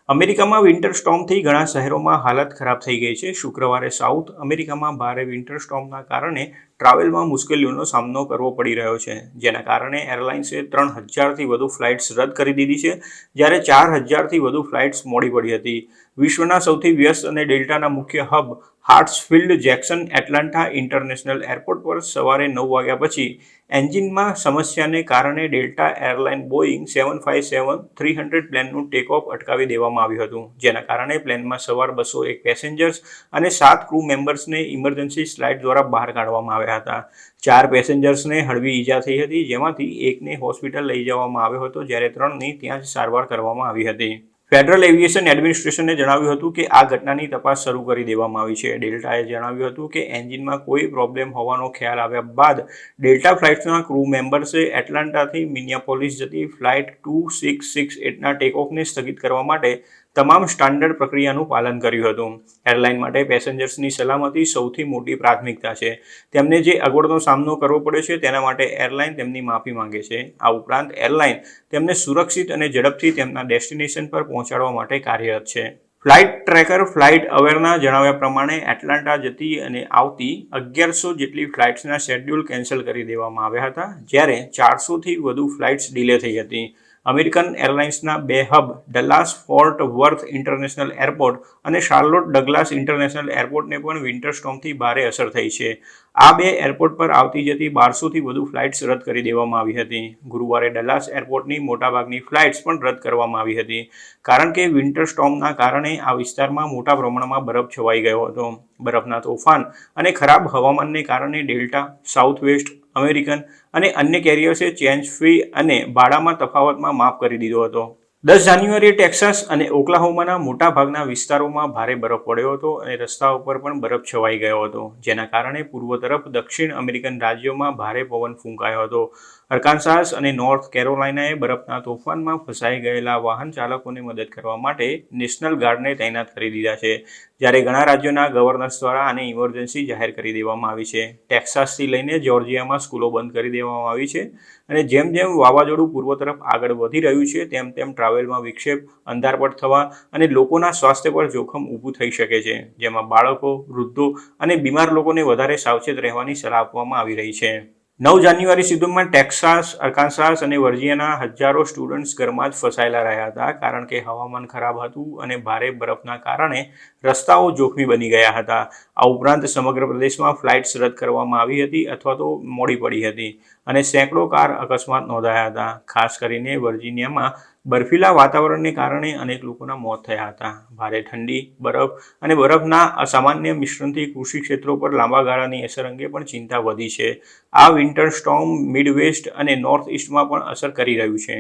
અમેરિકામાં વિન્ટર સ્ટોર્મથી ઘણા શહેરોમાં હાલત ખરાબ થઈ ગઈ છે. શુક્રવારે સાઉથ અમેરિકામાં ભારે વિન્ટર સ્ટોર્મના કારણે ટ્રાવેલમાં મુશ્કેલીઓનો સામનો કરવો પડી રહ્યો છે, જેના કારણે એરલાઇન્સે 3000થી વધુ ફ્લાઇટ્સ રદ કરી દીધી છે, જ્યારે 4000થી વધુ ફ્લાઇટ્સ મોડી પડી હતી. વિશ્વના સૌથી વ્યસ્ત અને ડેલ્ટાના મુખ્ય hub Hartsfield Jackson Atlanta international airport પર સવારે 9 વાગ્યા પછી એન્જિનમાં સમસ્યાને કારણે ડેલ્ટા એરલાઇન બોઇંગ 757-300 પ્લેનનું ટેકઓફ અટકાવી દેવામાં આવ્યું હતું, જેના કારણે પ્લેનમાં સવાર 201 પેસેન્જર્સ અને 7 ક્રૂ મેમ્બર્સને ઇમરજન્સી સ્લાઇડ દ્વારા બહાર કાઢવામાં આવ્યા હતા. 4 પેસેન્જર્સને હળવી ઈજા થઈ હતી, જેમાંથી એકને હોસ્પિટલ લઈ જવામાં આવ્યો હતો, જ્યારે 3ની ત્યાં જ સારવાર કરવામાં આવી હતી. ફેડરલ એવિએશન એડમિનિસ્ટ્રેશને જણાવ્યું હતું કે આ ઘટનાની તપાસ શરૂ કરી દેવામાં આવી છે. ડેલ્ટાએ જણાવ્યું હતું કે એન્જિનમાં કોઈ પ્રોબ્લેમ હોવાનો ખ્યાલ આવ્યા બાદ ડેલ્ટા ફ્લાઇટ્સના ક્રૂ મેમ્બર્સે એટલાન્ટાથી મિનિયાપોલિસ જતી ફ્લાઇટ 2668ના ટેકઓફને સ્થગિત કરવા માટે તમામ સ્ટાન્ડર્ડ પ્રક્રિયાનું પાલન કર્યું હતું. એરલાઇન માટે પેસેન્જર્સની સલામતી સૌથી મોટી પ્રાથમિકતા છે. તેમને જે અગવડનો સામનો કરવો પડ્યો છે તેના માટે એરલાઇન તેમની માફી માંગે છે. આ ઉપરાંત એરલાઇન તેમને સુરક્ષિત અને ઝડપથી તેમના ડેસ્ટિનેશન પર પહોંચાડવા માટે કાર્યરત છે. ફ્લાઇટ ટ્રેકર ફ્લાઇટ અવેરના જણાવ્યા પ્રમાણે એટલાન્ટા જતી અને આવતી 1100 જેટલી ફ્લાઇટ્સના શેડ્યુલ કેન્સલ કરી દેવામાં આવ્યા હતા, જ્યારે 400થી વધુ ફ્લાઇટ્સ ડિલે થઈ હતી. અમેરિકન એરલાઇન્સના 2 hub Dallas Fort Worth international airport અને શાર્લોટ ડગલાસ ઇન્ટરનેશનલ એરપોર્ટને પણ વિન્ટર સ્ટોર્મથી ભારે અસર થઈ છે. આ 2 એરપોર્ટ પર આવતી જતી 1200થી વધુ ફ્લાઇટ્સ રદ કરી દેવામાં આવી હતી. ગુરુવારે ડલ્લાસ એરપોર્ટની મોટાભાગની ફ્લાઇટ્સ પણ રદ કરવામાં આવી હતી, કારણ કે વિન્ટર સ્ટોર્મના કારણે આ વિસ્તારમાં મોટા પ્રમાણમાં બરફ છવાઈ ગયો હતો. બરફના તોફાન અને ખરાબ હવામાનને કારણે ડેલ્ટા, સાઉથવેસ્ટ અમેરિકન અને અન્ય કેરિયર્સે ચેન્જ ફી અને ભાડામાં તફાવતમાં માફ કરી દીધો હતો. 10 જાન્યુઆરીએ ટેક્સાસ અને ઓક્લાહોમાના મોટાભાગના વિસ્તારોમાં ભારે બરફ પડ્યો હતો અને રસ્તાઓ પર પણ બરફ છવાઈ ગયો હતો, જેના કારણે પૂર્વ તરફ દક્ષિણ અમેરિકન રાજ્યોમાં ભારે પવન ફૂંકાયો હતો. અરકાનસાસ અને નોર્થ કેરોલાઇનાએ બરફના તોફાનમાં ફસાઈ ગયેલા વાહન ચાલકોને મદદ કરવા માટે નેશનલ ગાર્ડને તૈનાત કરી દીધા છે, જ્યારે ઘણા રાજ્યોના ગવર્નર્સ દ્વારા આને ઇમરજન્સી જાહેર કરી દેવામાં આવી છે. ટેક્સાસથી લઈને જોર્જિયામાં સ્કૂલો બંધ કરી દેવામાં આવી છે અને જેમ જેમ વાવાઝોડું પૂર્વ તરફ આગળ વધી રહ્યું છે તેમ તેમ ટ્રાવેલમાં વિક્ષેપ, અંધારપટ થવા અને લોકોના સ્વાસ્થ્ય પર જોખમ ઊભું થઈ શકે છે, જેમાં બાળકો, વૃદ્ધો અને બીમાર લોકોને વધારે સાવચેત રહેવાની સલાહ આપવામાં આવી રહી છે. 9 જાન્યુઆરી સુધીમાં ટેક્સાસ, અરકાનસાસ અને વર્જિનિયાના હજારો સ્ટુડન્ટ્સ ઘરમાં જ ફસાયેલા રહ્યા હતા, કારણ કે હવામાન ખરાબ હતું અને ભારે બરફના કારણે રસ્તાઓ જોખમી બની ગયા હતા. આ ઉપરાંત સમગ્ર પ્રદેશમાં ફ્લાઇટ્સ રદ કરવામાં આવી હતી અથવા તો મોડી પડી હતી અને સેંકડો કાર અકસ્માત નોંધાયા હતા. ખાસ કરીને વર્જિનિયામાં બર્ફીલા વાતાવરણને કારણે અનેક લોકોના મોત થયા હતા. ભારે ઠંડી, બરફ અને બરફના અસામાન્ય મિશ્રણથી કૃષિ ક્ષેત્રો પર લાંબા ગાળાની અસર અંગે પણ ચિંતા વધી છે. આ વિન્ટર સ્ટોર્મ મિડવેસ્ટ અને નોર્થ ઇસ્ટમાં પણ અસર કરી રહ્યું છે.